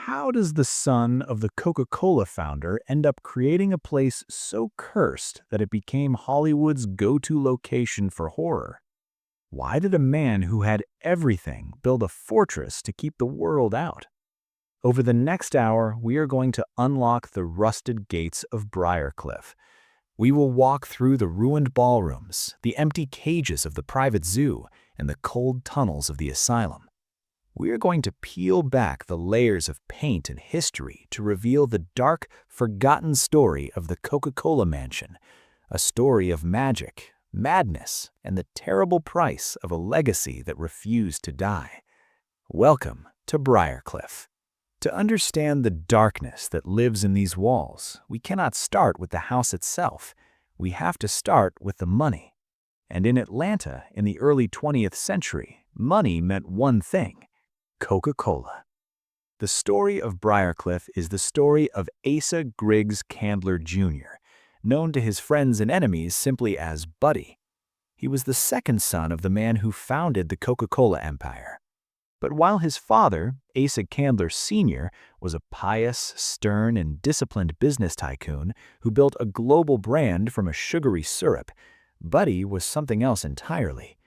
how does the son of the Coca-Cola founder end up creating a place so cursed that it became Hollywood's go-to location for horror? Why did a man who had everything build a fortress to keep the world out? Over the next hour, we are going to unlock the rusted gates of Briarcliff. We will walk through the ruined ballrooms, the empty cages of the private zoo, and the cold tunnels of the asylum. We are going to peel back the layers of paint and history to reveal the dark, forgotten story of the Coca-Cola mansion, a story of magic, madness, and the terrible price of a legacy that refused to die. Welcome to Briarcliff. To understand the darkness that lives in these walls, we cannot start with the house itself. We have to start with the money. And in Atlanta, in the early 20th century, money meant one thing: Coca-Cola. The story of Briarcliff is the story of Asa Griggs Candler Jr., known to his friends and enemies simply as Buddy. He was the second son of the man who founded the Coca-Cola empire. But while his father, Asa Candler Sr., was a pious, stern, and disciplined business tycoon who built a global brand from a sugary syrup, Buddy was something else entirely.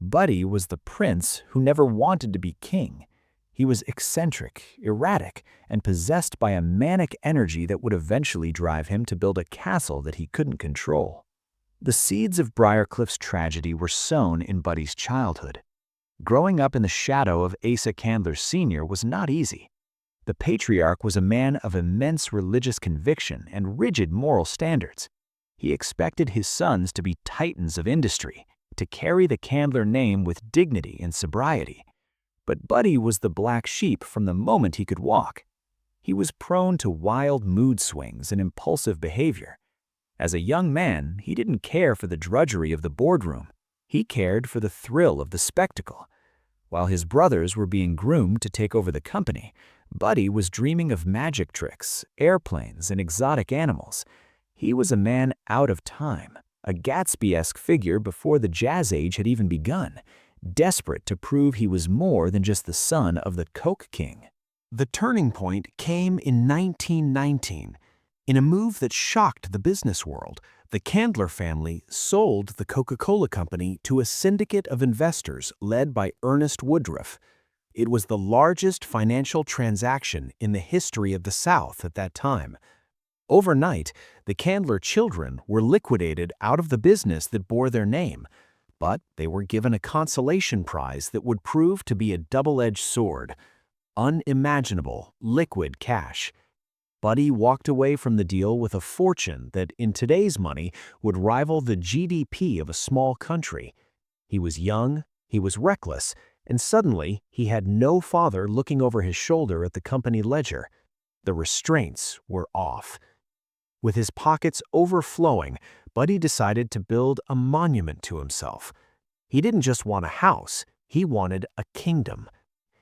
Buddy was the prince who never wanted to be king. He was eccentric, erratic, and possessed by a manic energy that would eventually drive him to build a castle that he couldn't control. The seeds of Briarcliff's tragedy were sown in Buddy's childhood. Growing up in the shadow of Asa Candler Sr. was not easy. The patriarch was a man of immense religious conviction and rigid moral standards. He expected his sons to be titans of industry, to carry the Candler name with dignity and sobriety. But Buddy was the black sheep from the moment he could walk. He was prone to wild mood swings and impulsive behavior. As a young man, he didn't care for the drudgery of the boardroom. He cared for the thrill of the spectacle. While his brothers were being groomed to take over the company, Buddy was dreaming of magic tricks, airplanes, and exotic animals. He was a man out of time, a Gatsby-esque figure before the Jazz Age had even begun, desperate to prove he was more than just the son of the Coke King. The turning point came in 1919. In a move that shocked the business world, the Candler family sold the Coca-Cola Company to a syndicate of investors led by Ernest Woodruff. It was the largest financial transaction in the history of the South at that time. Overnight, the Candler children were liquidated out of the business that bore their name, but they were given a consolation prize that would prove to be a double-edged sword: unimaginable liquid cash. Buddy walked away from the deal with a fortune that, in today's money, would rival the GDP of a small country. He was young, he was reckless, and suddenly he had no father looking over his shoulder at the company ledger. The restraints were off. With his pockets overflowing, Buddy decided to build a monument to himself. He didn't just want a house, he wanted a kingdom.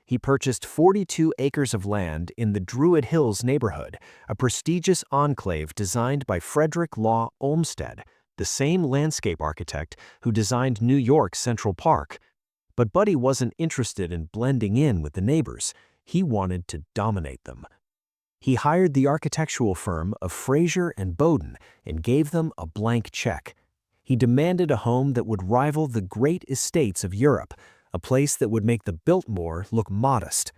He purchased 42 acres of land in the Druid Hills neighborhood, a prestigious enclave designed by Frederick Law Olmsted, the same landscape architect who designed New York's Central Park. But Buddy wasn't interested in blending in with the neighbors. He wanted to dominate them. He hired the architectural firm of Fraser and Bowden and gave them a blank check. He demanded a home that would rival the great estates of Europe, a place that would make the Biltmore look modest.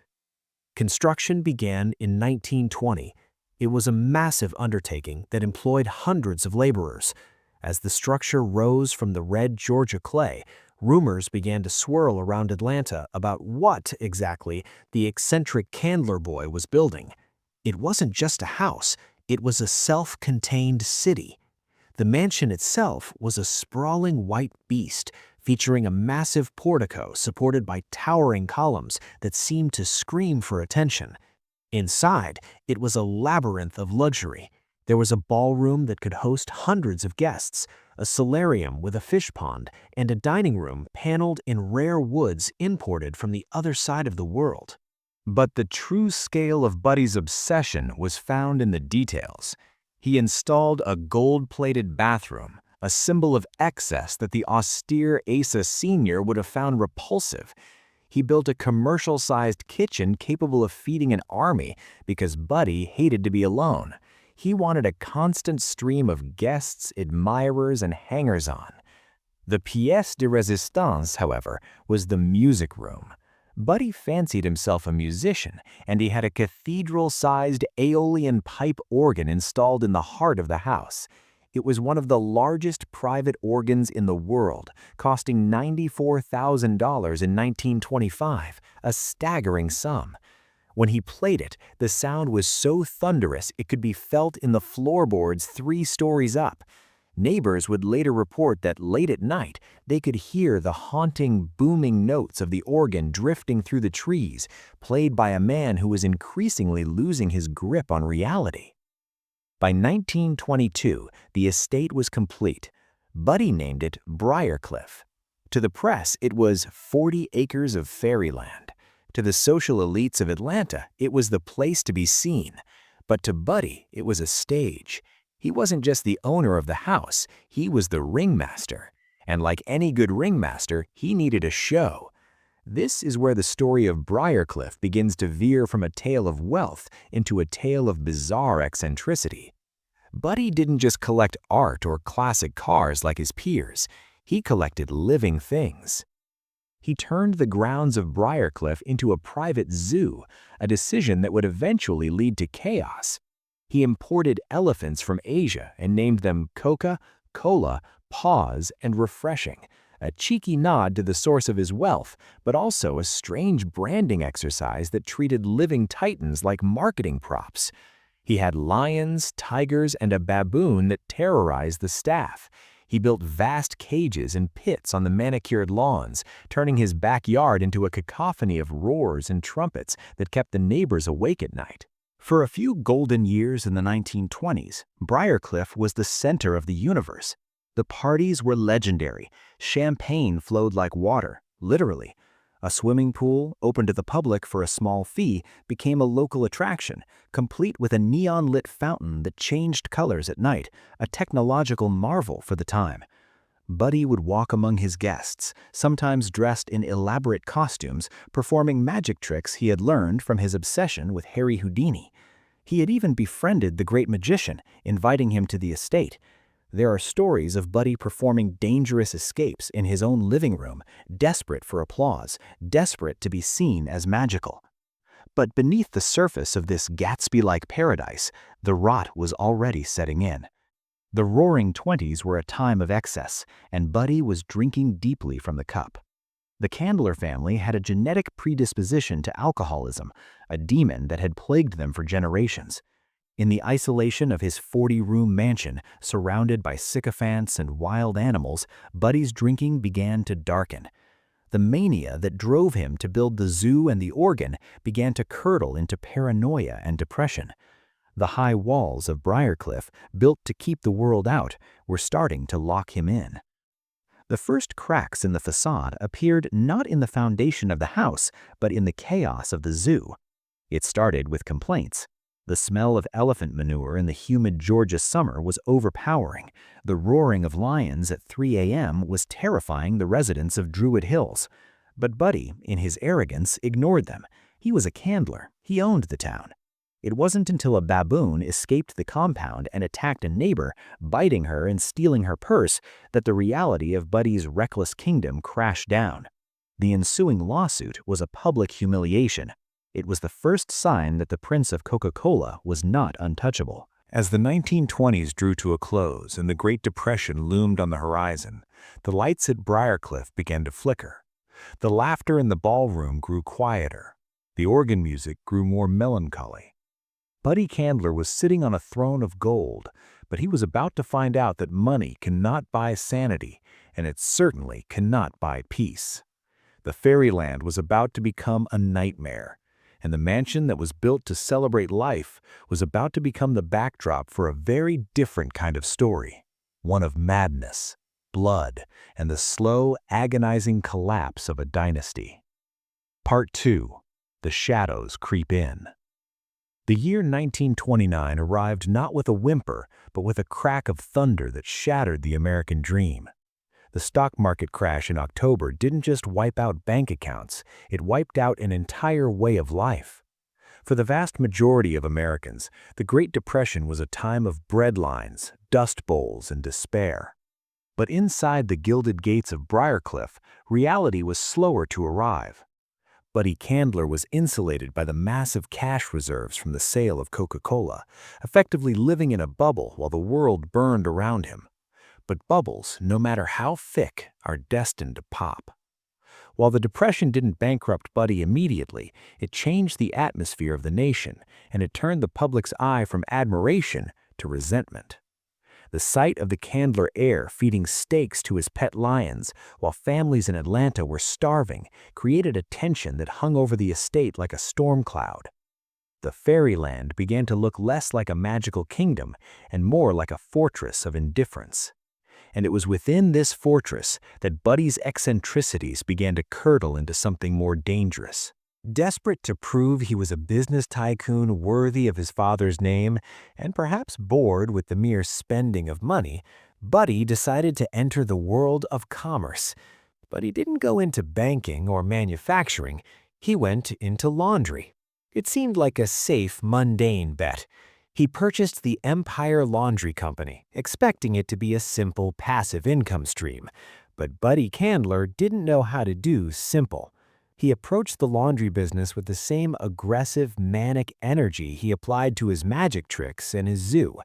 Construction began in 1920. It was a massive undertaking that employed hundreds of laborers. As the structure rose from the red Georgia clay, rumors began to swirl around Atlanta about what, exactly, the eccentric Candler boy was building. It wasn't just a house, it was a self-contained city. The mansion itself was a sprawling white beast, featuring a massive portico supported by towering columns that seemed to scream for attention. Inside, it was a labyrinth of luxury. There was a ballroom that could host hundreds of guests, a solarium with a fish pond, and a dining room paneled in rare woods imported from the other side of the world. But the true scale of Buddy's obsession was found in the details. He installed a gold-plated bathroom, a symbol of excess that the austere Asa Sr. would have found repulsive. He built a commercial-sized kitchen capable of feeding an army because Buddy hated to be alone. He wanted a constant stream of guests, admirers, and hangers-on. The pièce de résistance, however, was the music room. Buddy fancied himself a musician, and he had a cathedral-sized Aeolian pipe organ installed in the heart of the house. It was one of the largest private organs in the world, costing $94,000 in 1925, a staggering sum. When he played it, the sound was so thunderous it could be felt in the floorboards 3 stories up. Neighbors would later report that late at night, they could hear the haunting, booming notes of the organ drifting through the trees, played by a man who was increasingly losing his grip on reality. By 1922, the estate was complete. Buddy named it Briarcliff. To the press, it was 40 acres of fairyland. To the social elites of Atlanta, it was the place to be seen. But to Buddy, it was a stage. He wasn't just the owner of the house, he was the ringmaster. And like any good ringmaster, he needed a show. This is where the story of Briarcliff begins to veer from a tale of wealth into a tale of bizarre eccentricity. Buddy didn't just collect art or classic cars like his peers, he collected living things. He turned the grounds of Briarcliff into a private zoo, a decision that would eventually lead to chaos. He imported elephants from Asia and named them Coca, Cola, Paws, and Refreshing, a cheeky nod to the source of his wealth, but also a strange branding exercise that treated living titans like marketing props. He had lions, tigers, and a baboon that terrorized the staff. He built vast cages and pits on the manicured lawns, turning his backyard into a cacophony of roars and trumpets that kept the neighbors awake at night. For a few golden years in the 1920s, Briarcliff was the center of the universe. The parties were legendary. Champagne flowed like water, literally. A swimming pool, open to the public for a small fee, became a local attraction, complete with a neon-lit fountain that changed colors at night, a technological marvel for the time. Buddy would walk among his guests, sometimes dressed in elaborate costumes, performing magic tricks he had learned from his obsession with Harry Houdini. He had even befriended the great magician, inviting him to the estate. There are stories of Buddy performing dangerous escapes in his own living room, desperate for applause, desperate to be seen as magical. But beneath the surface of this Gatsby-like paradise, the rot was already setting in. The Roaring Twenties were a time of excess, and Buddy was drinking deeply from the cup. The Candler family had a genetic predisposition to alcoholism, a demon that had plagued them for generations. In the isolation of his 40-room mansion, surrounded by sycophants and wild animals, Buddy's drinking began to darken. The mania that drove him to build the zoo and the organ began to curdle into paranoia and depression. The high walls of Briarcliff, built to keep the world out, were starting to lock him in. The first cracks in the facade appeared not in the foundation of the house, but in the chaos of the zoo. It started with complaints. The smell of elephant manure in the humid Georgia summer was overpowering. The roaring of lions at 3 a.m. was terrifying the residents of Druid Hills. But Buddy, in his arrogance, ignored them. He was a Candler. He owned the town. It wasn't until a baboon escaped the compound and attacked a neighbor, biting her and stealing her purse, that the reality of Buddy's reckless kingdom crashed down. The ensuing lawsuit was a public humiliation. It was the first sign that the Prince of Coca-Cola was not untouchable. As the 1920s drew to a close and the Great Depression loomed on the horizon, the lights at Briarcliff began to flicker. The laughter in the ballroom grew quieter. The organ music grew more melancholy. Buddy Candler was sitting on a throne of gold, but he was about to find out that money cannot buy sanity, and it certainly cannot buy peace. The fairyland was about to become a nightmare, and the mansion that was built to celebrate life was about to become the backdrop for a very different kind of story, one of madness, blood, and the slow, agonizing collapse of a dynasty. Part 2. The Shadows Creep In. The year 1929 arrived not with a whimper, but with a crack of thunder that shattered the American dream. The stock market crash in October didn't just wipe out bank accounts, it wiped out an entire way of life. For the vast majority of Americans, the Great Depression was a time of breadlines, dust bowls, and despair. But inside the gilded gates of Briarcliff, reality was slower to arrive. Buddy Candler was insulated by the massive cash reserves from the sale of Coca-Cola, effectively living in a bubble while the world burned around him. But bubbles, no matter how thick, are destined to pop. While the Depression didn't bankrupt Buddy immediately, it changed the atmosphere of the nation, and it turned the public's eye from admiration to resentment. The sight of the Candler heir feeding steaks to his pet lions while families in Atlanta were starving created a tension that hung over the estate like a storm cloud. The fairyland began to look less like a magical kingdom and more like a fortress of indifference. And it was within this fortress that Buddy's eccentricities began to curdle into something more dangerous. Desperate to prove he was a business tycoon worthy of his father's name, and perhaps bored with the mere spending of money, Buddy decided to enter the world of commerce. But he didn't go into banking or manufacturing, he went into laundry. It seemed like a safe, mundane bet. He purchased the Empire Laundry Company, expecting it to be a simple, passive income stream. But Buddy Candler didn't know how to do simple. He approached the laundry business with the same aggressive, manic energy he applied to his magic tricks and his zoo.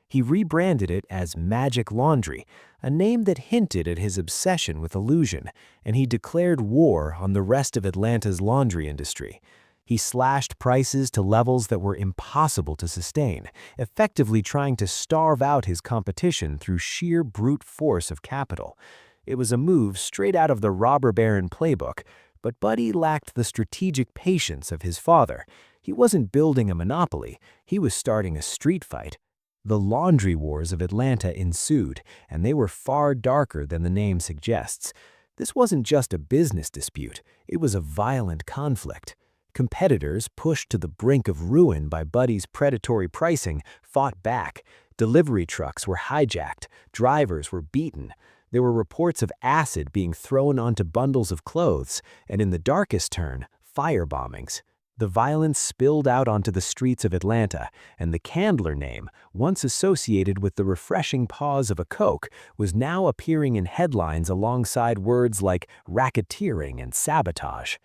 He rebranded it as Magic Laundry, a name that hinted at his obsession with illusion, and he declared war on the rest of Atlanta's laundry industry. He slashed prices to levels that were impossible to sustain, effectively trying to starve out his competition through sheer brute force of capital. It was a move straight out of the robber baron playbook, but Buddy lacked the strategic patience of his father. He wasn't building a monopoly, he was starting a street fight. The laundry wars of Atlanta ensued, and they were far darker than the name suggests. This wasn't just a business dispute, it was a violent conflict. Competitors, pushed to the brink of ruin by Buddy's predatory pricing, fought back. Delivery trucks were hijacked, drivers were beaten. There were reports of acid being thrown onto bundles of clothes, and in the darkest turn, firebombings. The violence spilled out onto the streets of Atlanta, and the Candler name, once associated with the refreshing pause of a Coke, was now appearing in headlines alongside words like racketeering and sabotage.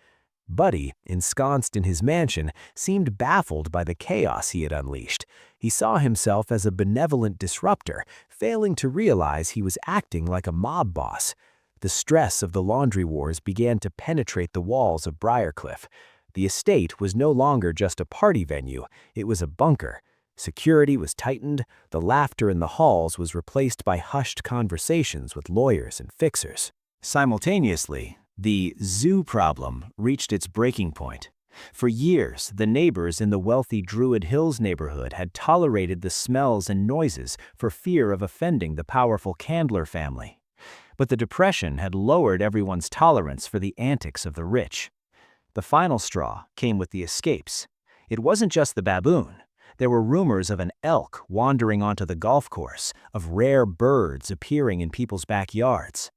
Buddy, ensconced in his mansion, seemed baffled by the chaos he had unleashed. He saw himself as a benevolent disruptor, failing to realize he was acting like a mob boss. The stress of the laundry wars began to penetrate the walls of Briarcliff. The estate was no longer just a party venue, it was a bunker. Security was tightened, the laughter in the halls was replaced by hushed conversations with lawyers and fixers. Simultaneously, the zoo problem reached its breaking point. For years, the neighbors in the wealthy Druid Hills neighborhood had tolerated the smells and noises for fear of offending the powerful Candler family. But the Depression had lowered everyone's tolerance for the antics of the rich. The final straw came with the escapes. It wasn't just the baboon. There were rumors of an elk wandering onto the golf course, of rare birds appearing in people's backyards.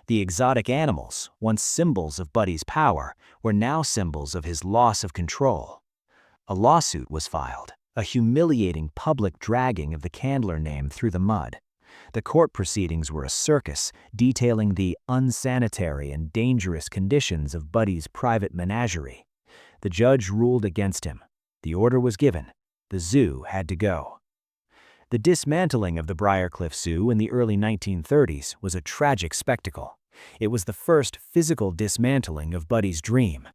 The exotic animals, once symbols of Buddy's power, were now symbols of his loss of control. A lawsuit was filed, a humiliating public dragging of the Candler name through the mud. The court proceedings were a circus, detailing the unsanitary and dangerous conditions of Buddy's private menagerie. The judge ruled against him. The order was given. The zoo had to go. The dismantling of the Briarcliff Zoo in the early 1930s was a tragic spectacle. It was the first physical dismantling of Buddy's dream.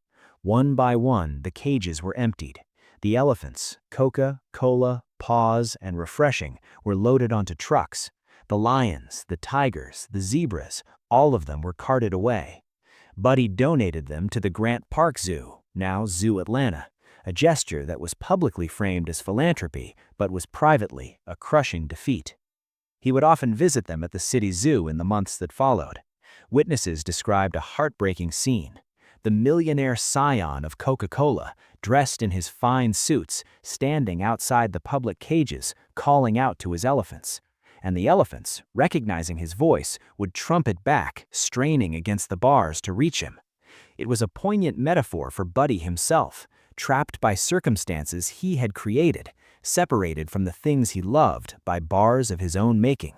One by one, the cages were emptied. The elephants, Coca, Cola, Paws, and Refreshing, were loaded onto trucks. The lions, the tigers, the zebras, all of them were carted away. Buddy donated them to the Grant Park Zoo, now Zoo Atlanta, a gesture that was publicly framed as philanthropy, but was privately a crushing defeat. He would often visit them at the city zoo in the months that followed. Witnesses described a heartbreaking scene. The millionaire scion of Coca-Cola, dressed in his fine suits, standing outside the public cages, calling out to his elephants. and the elephants, recognizing his voice, would trumpet back, straining against the bars to reach him. It was a poignant metaphor for Buddy himself, trapped by circumstances he had created, separated from the things he loved by bars of his own making.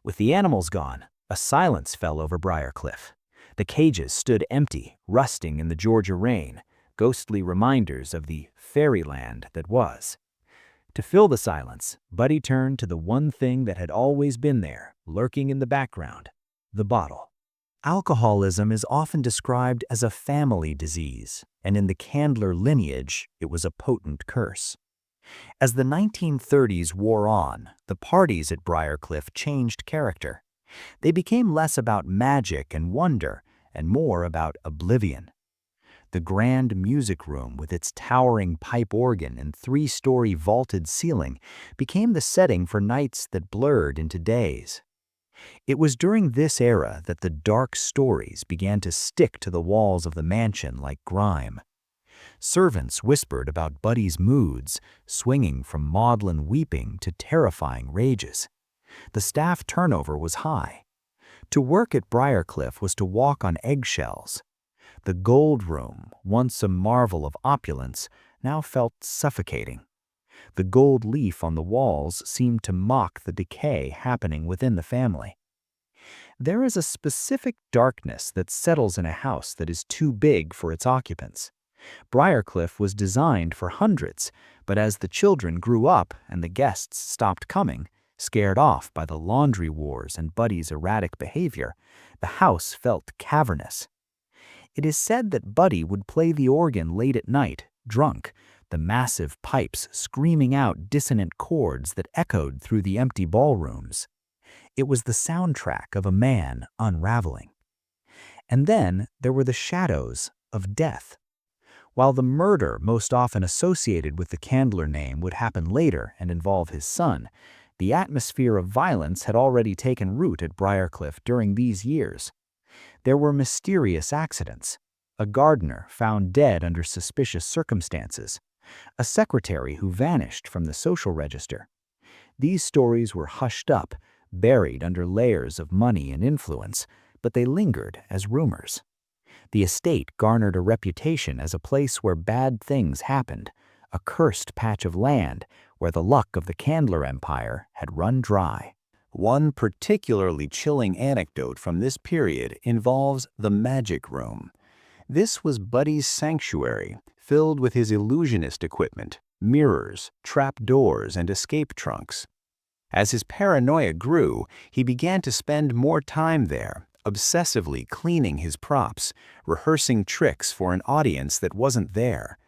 With the animals gone, a silence fell over Briarcliff. The cages stood empty, rusting in the Georgia rain, ghostly reminders of the fairyland that was. To fill the silence, Buddy turned to the one thing that had always been there, lurking in the background: the bottle. Alcoholism is often described as a family disease, and in the Candler lineage, it was a potent curse. As the 1930s wore on, the parties at Briarcliff changed character. They became less about magic and wonder and more about oblivion. The grand music room with its towering pipe organ and three-story vaulted ceiling became the setting for nights that blurred into days. It was during this era that the dark stories began to stick to the walls of the mansion like grime. Servants whispered about Buddy's moods, swinging from maudlin weeping to terrifying rages. The staff turnover was high. To work at Briarcliff was to walk on eggshells. The gold room, once a marvel of opulence, now felt suffocating. The gold leaf on the walls seemed to mock the decay happening within the family. There is a specific darkness that settles in a house that is too big for its occupants. Briarcliff was designed for hundreds, but as the children grew up and the guests stopped coming, scared off by the laundry wars and Buddy's erratic behavior, the house felt cavernous. It is said that Buddy would play the organ late at night, drunk, the massive pipes screaming out dissonant chords that echoed through the empty ballrooms. It was the soundtrack of a man unraveling. And then there were the shadows of death. While the murder most often associated with the Candler name would happen later and involve his son, the atmosphere of violence had already taken root at Briarcliff during these years. There were mysterious accidents: a gardener found dead under suspicious circumstances, a secretary who vanished from the social register. These stories were hushed up, buried under layers of money and influence, but they lingered as rumors. The estate garnered a reputation as a place where bad things happened, a cursed patch of land where the luck of the Candler empire had run dry. One particularly chilling anecdote from this period involves the magic room. This was Buddy's sanctuary, filled with his illusionist equipment, mirrors, trapdoors, and escape trunks. As his paranoia grew, he began to spend more time there, obsessively cleaning his props, rehearsing tricks for an audience that wasn't there.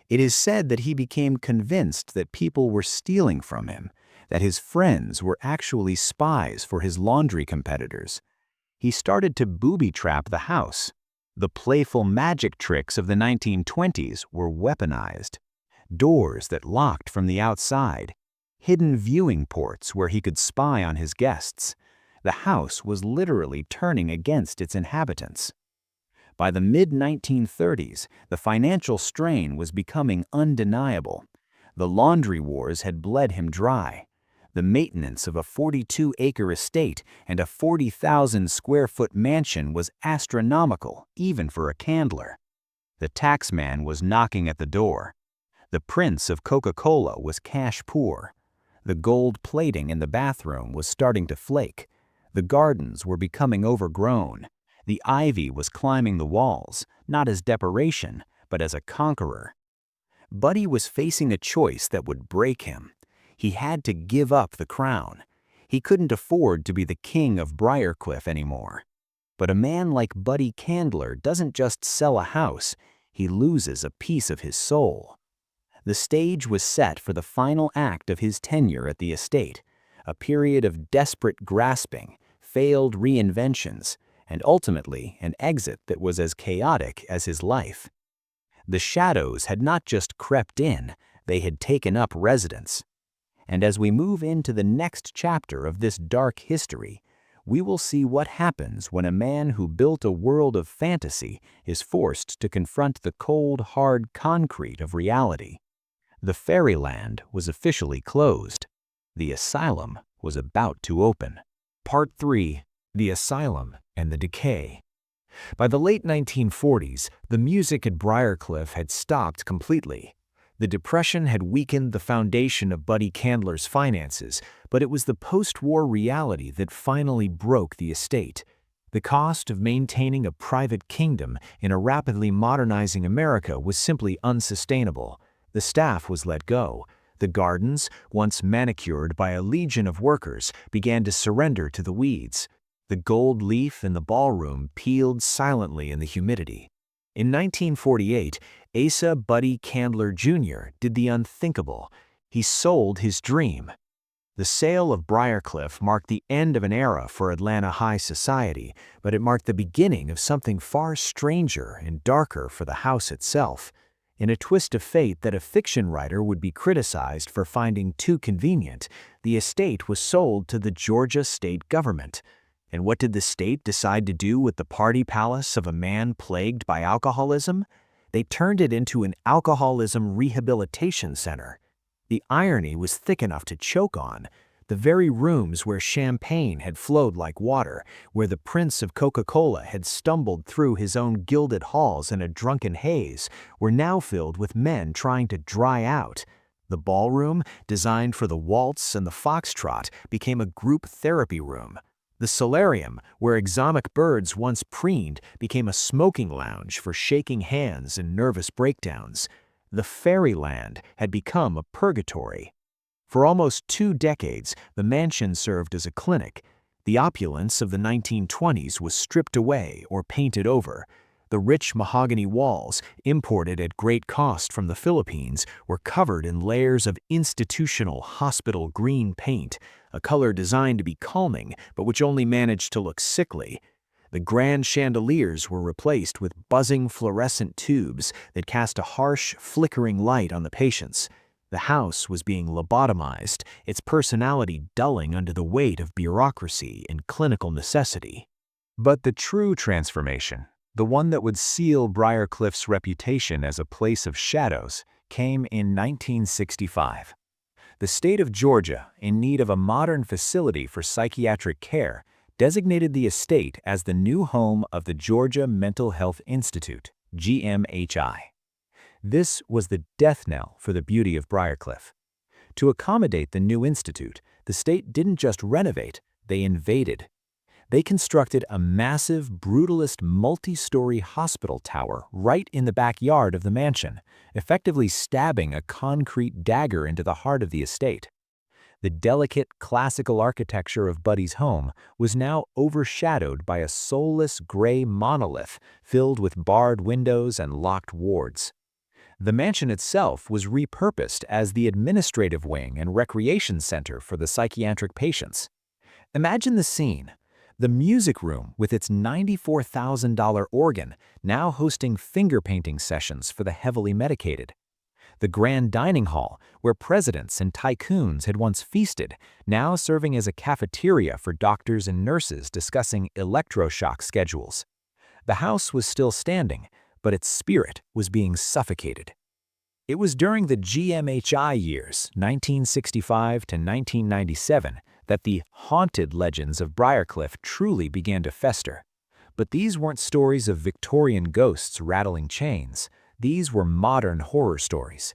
It is said that he became convinced that people were stealing from him, that his friends were actually spies for his laundry competitors. He started to booby-trap the house. The playful magic tricks of the 1920s were weaponized. Doors that locked from the outside, hidden viewing ports where he could spy on his guests. The house was literally turning against its inhabitants. By the mid-1930s, the financial strain was becoming undeniable. The laundry wars had bled him dry. The maintenance of a 42-acre estate and a 40,000-square-foot mansion was astronomical, even for a Candler. The taxman was knocking at the door. The prince of Coca-Cola was cash poor. The gold plating in the bathroom was starting to flake. The gardens were becoming overgrown. The ivy was climbing the walls, not as decoration, but as a conqueror. Buddy was facing a choice that would break him. He had to give up the crown. He couldn't afford to be the king of Briarcliff anymore. But a man like Buddy Candler doesn't just sell a house, he loses a piece of his soul. The stage was set for the final act of his tenure at the estate, a period of desperate grasping, failed reinventions, and ultimately an exit that was as chaotic as his life. The shadows had not just crept in, they had taken up residence. And as we move into the next chapter of this dark history, we will see what happens when a man who built a world of fantasy is forced to confront the cold, hard concrete of reality. The fairyland was officially closed. The asylum was about to open. Part 3: The Asylum and the Decay. By the late 1940s, the music at Briarcliff had stopped completely. The Depression had weakened the foundation of Buddy Candler's finances, but it was the post-war reality that finally broke the estate. The cost of maintaining a private kingdom in a rapidly modernizing America was simply unsustainable. The staff was let go. The gardens, once manicured by a legion of workers, began to surrender to the weeds. The gold leaf in the ballroom peeled silently in the humidity. In 1948, Asa Buddy Candler Jr. did the unthinkable. He sold his dream. The sale of Briarcliff marked the end of an era for Atlanta high society, but it marked the beginning of something far stranger and darker for the house itself. In a twist of fate that a fiction writer would be criticized for finding too convenient, the estate was sold to the Georgia state government. And what did the state decide to do with the party palace of a man plagued by alcoholism? They turned it into an alcoholism rehabilitation center. The irony was thick enough to choke on. The very rooms where champagne had flowed like water, where the prince of Coca-Cola had stumbled through his own gilded halls in a drunken haze, were now filled with men trying to dry out. The ballroom, designed for the waltz and the foxtrot, became a group therapy room. The solarium, where exotic birds once preened, became a smoking lounge for shaking hands and nervous breakdowns. The fairyland had become a purgatory. For almost 2 decades, the mansion served as a clinic. The opulence of the 1920s was stripped away or painted over. The rich mahogany walls, imported at great cost from the Philippines, were covered in layers of institutional hospital green paint, a color designed to be calming but which only managed to look sickly. The grand chandeliers were replaced with buzzing fluorescent tubes that cast a harsh, flickering light on the patients. The house was being lobotomized, its personality dulling under the weight of bureaucracy and clinical necessity. But the true transformation, the one that would seal Briarcliff's reputation as a place of shadows, came in 1965. The state of Georgia, in need of a modern facility for psychiatric care, designated the estate as the new home of the Georgia Mental Health Institute, GMHI. This was the death knell for the beauty of Briarcliff. To accommodate the new institute, the state didn't just renovate, they invaded. They constructed a massive, brutalist multi-story hospital tower right in the backyard of the mansion, effectively stabbing a concrete dagger into the heart of the estate. The delicate, classical architecture of Buddy's home was now overshadowed by a soulless gray monolith filled with barred windows and locked wards. The mansion itself was repurposed as the administrative wing and recreation center for the psychiatric patients. Imagine the scene. The music room, with its $94,000 organ, now hosting finger painting sessions for the heavily medicated. The grand dining hall, where presidents and tycoons had once feasted, now serving as a cafeteria for doctors and nurses discussing electroshock schedules. The house was still standing, but its spirit was being suffocated. It was during the GMHI years, 1965 to 1997, that the haunted legends of Briarcliff truly began to fester. But these weren't stories of Victorian ghosts rattling chains. These were modern horror stories.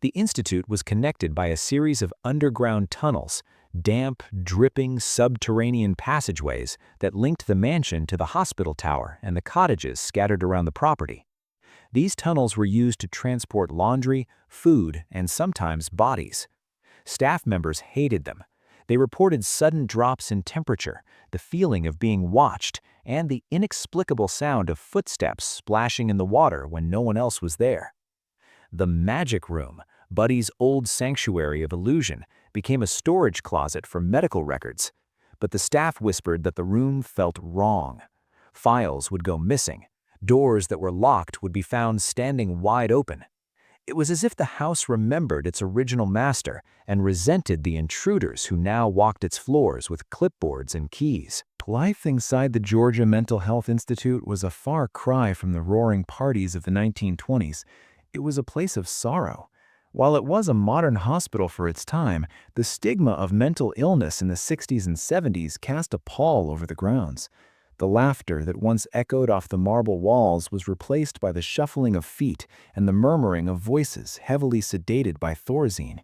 The institute was connected by a series of underground tunnels, damp, dripping subterranean passageways that linked the mansion to the hospital tower and the cottages scattered around the property. These tunnels were used to transport laundry, food, and sometimes bodies. Staff members hated them. They reported sudden drops in temperature, the feeling of being watched, and the inexplicable sound of footsteps splashing in the water when no one else was there. The magic room, Buddy's old sanctuary of illusion, became a storage closet for medical records. But the staff whispered that the room felt wrong. Files would go missing. Doors that were locked would be found standing wide open. It was as if the house remembered its original master and resented the intruders who now walked its floors with clipboards and keys. Life inside the Georgia Mental Health Institute was a far cry from the roaring parties of the 1920s. It was a place of sorrow. While it was a modern hospital for its time, the stigma of mental illness in the 60s and 70s cast a pall over the grounds. The laughter that once echoed off the marble walls was replaced by the shuffling of feet and the murmuring of voices heavily sedated by Thorazine.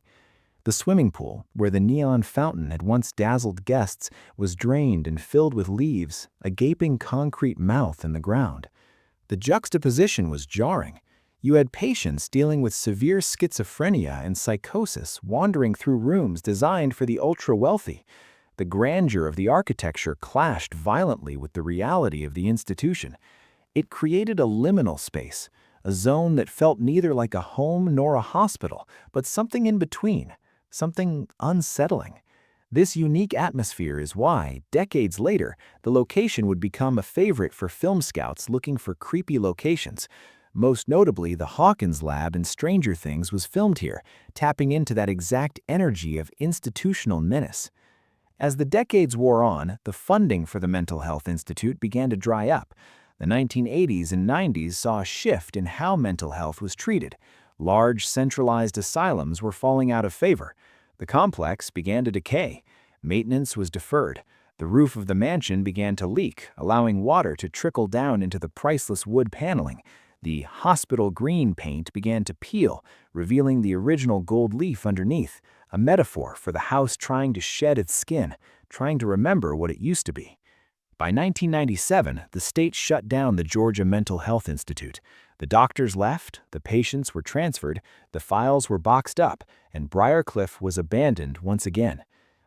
The swimming pool, where the neon fountain had once dazzled guests, was drained and filled with leaves, a gaping concrete mouth in the ground. The juxtaposition was jarring. You had patients dealing with severe schizophrenia and psychosis wandering through rooms designed for the ultra-wealthy. The grandeur of the architecture clashed violently with the reality of the institution. It created a liminal space, a zone that felt neither like a home nor a hospital, but something in between, something unsettling. This unique atmosphere is why, decades later, the location would become a favorite for film scouts looking for creepy locations. Most notably, the Hawkins lab in Stranger Things was filmed here, tapping into that exact energy of institutional menace. As the decades wore on, the funding for the Mental Health Institute began to dry up. The 1980s and 90s saw a shift in how mental health was treated. Large, centralized asylums were falling out of favor. The complex began to decay. Maintenance was deferred. The roof of the mansion began to leak, allowing water to trickle down into the priceless wood paneling. The hospital green paint began to peel, revealing the original gold leaf underneath, a metaphor for the house trying to shed its skin, trying to remember what it used to be. By 1997, the state shut down the Georgia Mental Health Institute. The doctors left, the patients were transferred, the files were boxed up, and Briarcliff was abandoned once again.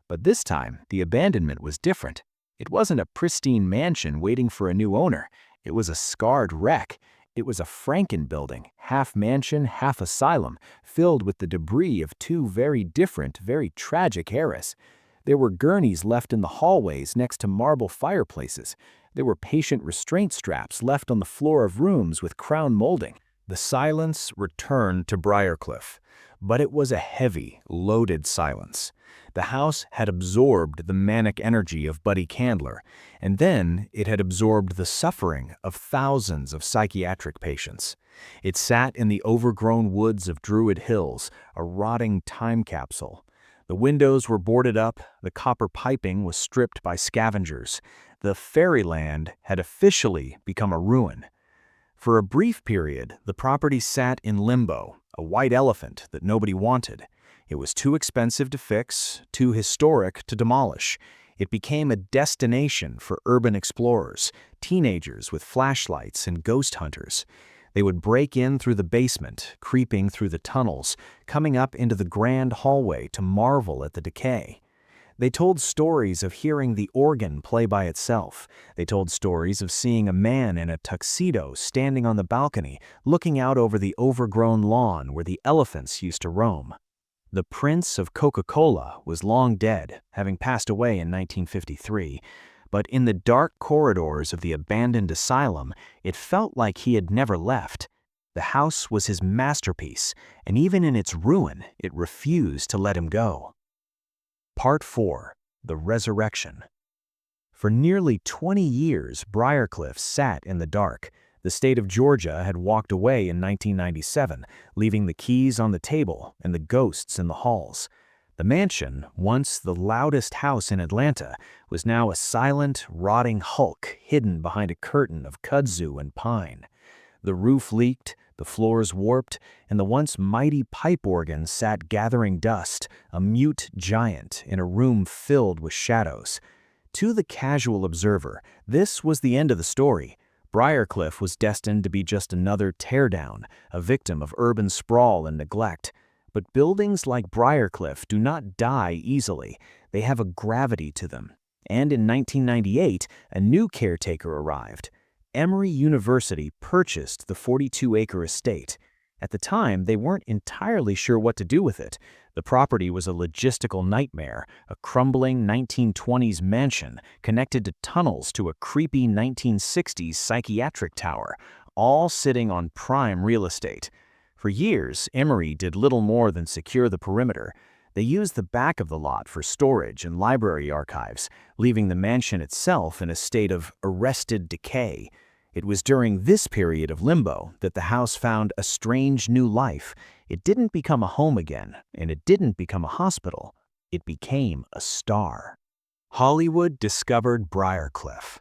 But this time, the abandonment was different. It wasn't a pristine mansion waiting for a new owner. It was a scarred wreck. It was a Franken building, half mansion, half asylum, filled with the debris of two very different, very tragic eras. There were gurneys left in the hallways next to marble fireplaces. There were patient restraint straps left on the floor of rooms with crown molding. The silence returned to Briarcliff, but it was a heavy, loaded silence. The house had absorbed the manic energy of Buddy Candler, and then it had absorbed the suffering of thousands of psychiatric patients. It sat in the overgrown woods of Druid Hills, a rotting time capsule. The windows were boarded up, the copper piping was stripped by scavengers. The fairyland had officially become a ruin. For a brief period, the property sat in limbo, a white elephant that nobody wanted. It was too expensive to fix, too historic to demolish. It became a destination for urban explorers, teenagers with flashlights and ghost hunters. They would break in through the basement, creeping through the tunnels, coming up into the grand hallway to marvel at the decay. They told stories of hearing the organ play by itself. They told stories of seeing a man in a tuxedo standing on the balcony, looking out over the overgrown lawn where the elephants used to roam. The Prince of Coca-Cola was long dead, having passed away in 1953, but in the dark corridors of the abandoned asylum, it felt like he had never left. The house was his masterpiece, and even in its ruin, it refused to let him go. Part 4. The Resurrection. For nearly 20 years, Briarcliff sat in the dark. The state of Georgia had walked away in 1997, leaving the keys on the table and the ghosts in the halls. The mansion, once the loudest house in Atlanta, was now a silent, rotting hulk hidden behind a curtain of kudzu and pine. The roof leaked, the floors warped, and the once mighty pipe organ sat gathering dust, a mute giant in a room filled with shadows. To the casual observer, this was the end of the story. Briarcliff was destined to be just another teardown, a victim of urban sprawl and neglect. But buildings like Briarcliff do not die easily. They have a gravity to them. And in 1998, a new caretaker arrived. Emory University purchased the 42-acre estate. At the time, they weren't entirely sure what to do with it. The property was a logistical nightmare, a crumbling 1920s mansion connected to tunnels to a creepy 1960s psychiatric tower, all sitting on prime real estate. For years, Emory did little more than secure the perimeter. They used the back of the lot for storage and library archives, leaving the mansion itself in a state of arrested decay. It was during this period of limbo that the house found a strange new life. It didn't become a home again, and it didn't become a hospital. It became a star. Hollywood discovered Briarcliff.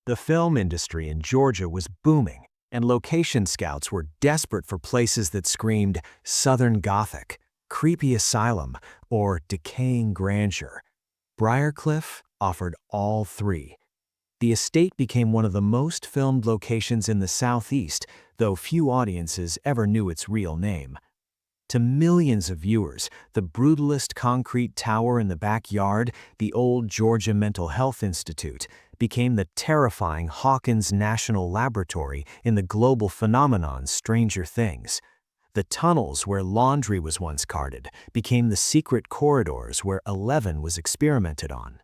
The film industry in Georgia was booming, and location scouts were desperate for places that screamed Southern Gothic, creepy asylum, or decaying grandeur. Briarcliff offered all three. The estate became one of the most filmed locations in the Southeast, though few audiences ever knew its real name. To millions of viewers, the brutalist concrete tower in the backyard, the old Georgia Mental Health Institute, became the terrifying Hawkins National Laboratory in the global phenomenon Stranger Things. The tunnels where laundry was once carted became the secret corridors where 11 was experimented on.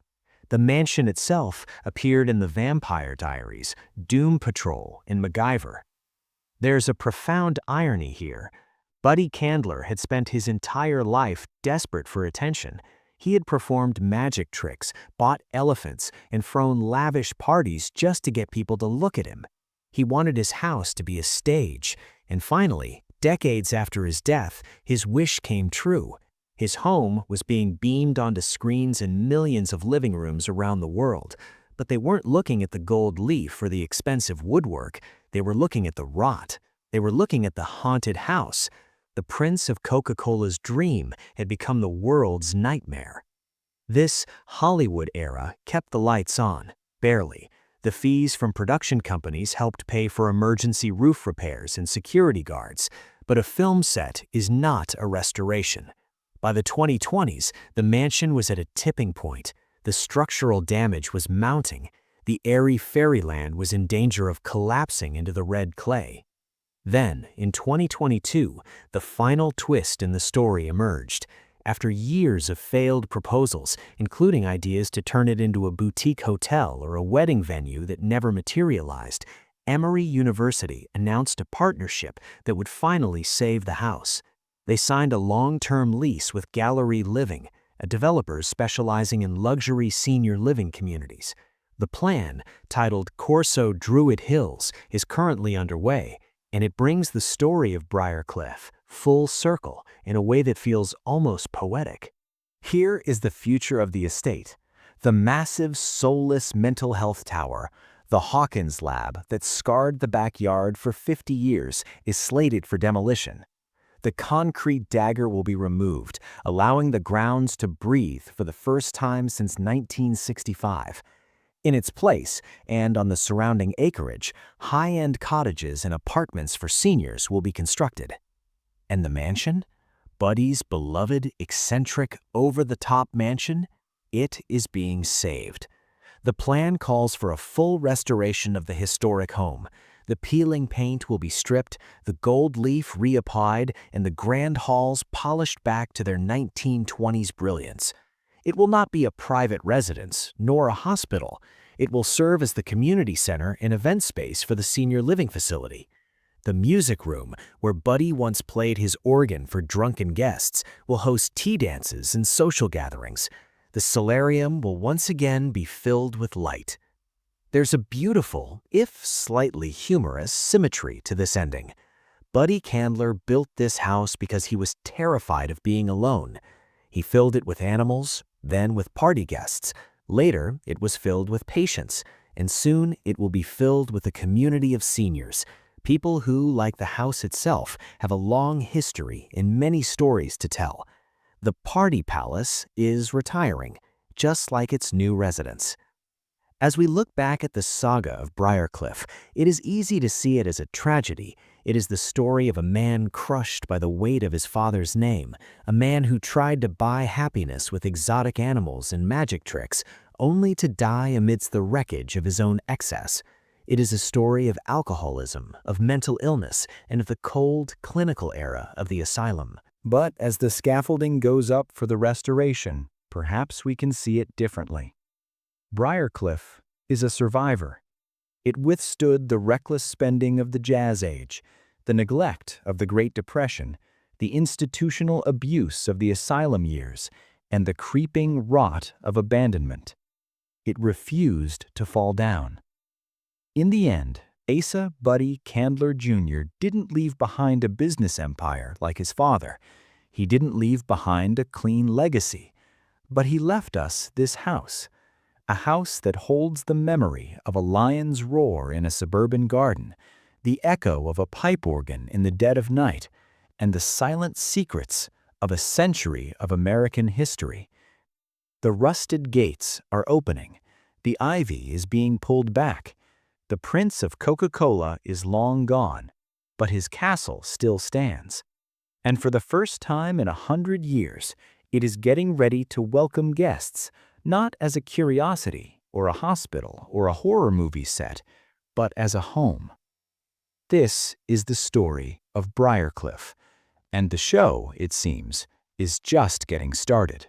The mansion itself appeared in the Vampire Diaries, Doom Patrol, and MacGyver. There's a profound irony here. Buddy Candler had spent his entire life desperate for attention. He had performed magic tricks, bought elephants, and thrown lavish parties just to get people to look at him. He wanted his house to be a stage, and finally, decades after his death, his wish came true. His home was being beamed onto screens in millions of living rooms around the world. But they weren't looking at the gold leaf or the expensive woodwork. They were looking at the rot. They were looking at the haunted house. The Prince of Coca-Cola's dream had become the world's nightmare. This Hollywood era kept the lights on, barely. The fees from production companies helped pay for emergency roof repairs and security guards. But a film set is not a restoration. By the 2020s, the mansion was at a tipping point. The structural damage was mounting. The airy fairyland was in danger of collapsing into the red clay. Then, in 2022, the final twist in the story emerged. After years of failed proposals, including ideas to turn it into a boutique hotel or a wedding venue that never materialized, Emory University announced a partnership that would finally save the house. They signed a long-term lease with Gallery Living, a developer specializing in luxury senior living communities. The plan, titled Corso Druid Hills, is currently underway, and it brings the story of Briarcliff full circle in a way that feels almost poetic. Here is the future of the estate. The massive, soulless mental health tower, the Hawkins lab that scarred the backyard for 50 years, is slated for demolition. The concrete dagger will be removed, allowing the grounds to breathe for the first time since 1965. In its place, and on the surrounding acreage, high-end cottages and apartments for seniors will be constructed. And the mansion? Buddy's beloved, eccentric, over-the-top mansion? It is being saved. The plan calls for a full restoration of the historic home. The peeling paint will be stripped, the gold leaf reapplied, and the grand halls polished back to their 1920s brilliance. It will not be a private residence, nor a hospital. It will serve as the community center and event space for the senior living facility. The music room, where Buddy once played his organ for drunken guests, will host tea dances and social gatherings. The solarium will once again be filled with light. There's a beautiful, if slightly humorous, symmetry to this ending. Buddy Candler built this house because he was terrified of being alone. He filled it with animals, then with party guests. Later, it was filled with patients, and soon it will be filled with a community of seniors, people who, like the house itself, have a long history and many stories to tell. The Party Palace is retiring, just like its new residents. As we look back at the saga of Briarcliff, it is easy to see it as a tragedy. It is the story of a man crushed by the weight of his father's name, a man who tried to buy happiness with exotic animals and magic tricks, only to die amidst the wreckage of his own excess. It is a story of alcoholism, of mental illness, and of the cold, clinical era of the asylum. But as the scaffolding goes up for the restoration, perhaps we can see it differently. Briarcliff is a survivor. It withstood the reckless spending of the Jazz Age, the neglect of the Great Depression, the institutional abuse of the asylum years, and the creeping rot of abandonment. It refused to fall down. In the end, Asa Buddy Candler Jr. didn't leave behind a business empire like his father. He didn't leave behind a clean legacy. But he left us this house, a house that holds the memory of a lion's roar in a suburban garden, the echo of a pipe organ in the dead of night, and the silent secrets of a century of American history. The rusted gates are opening. The ivy is being pulled back. The Prince of Coca-Cola is long gone, but his castle still stands. And for the first time in 100 years, it is getting ready to welcome guests, not as a curiosity or a hospital or a horror movie set, but as a home. This is the story of Briarcliff, and the show, it seems, is just getting started.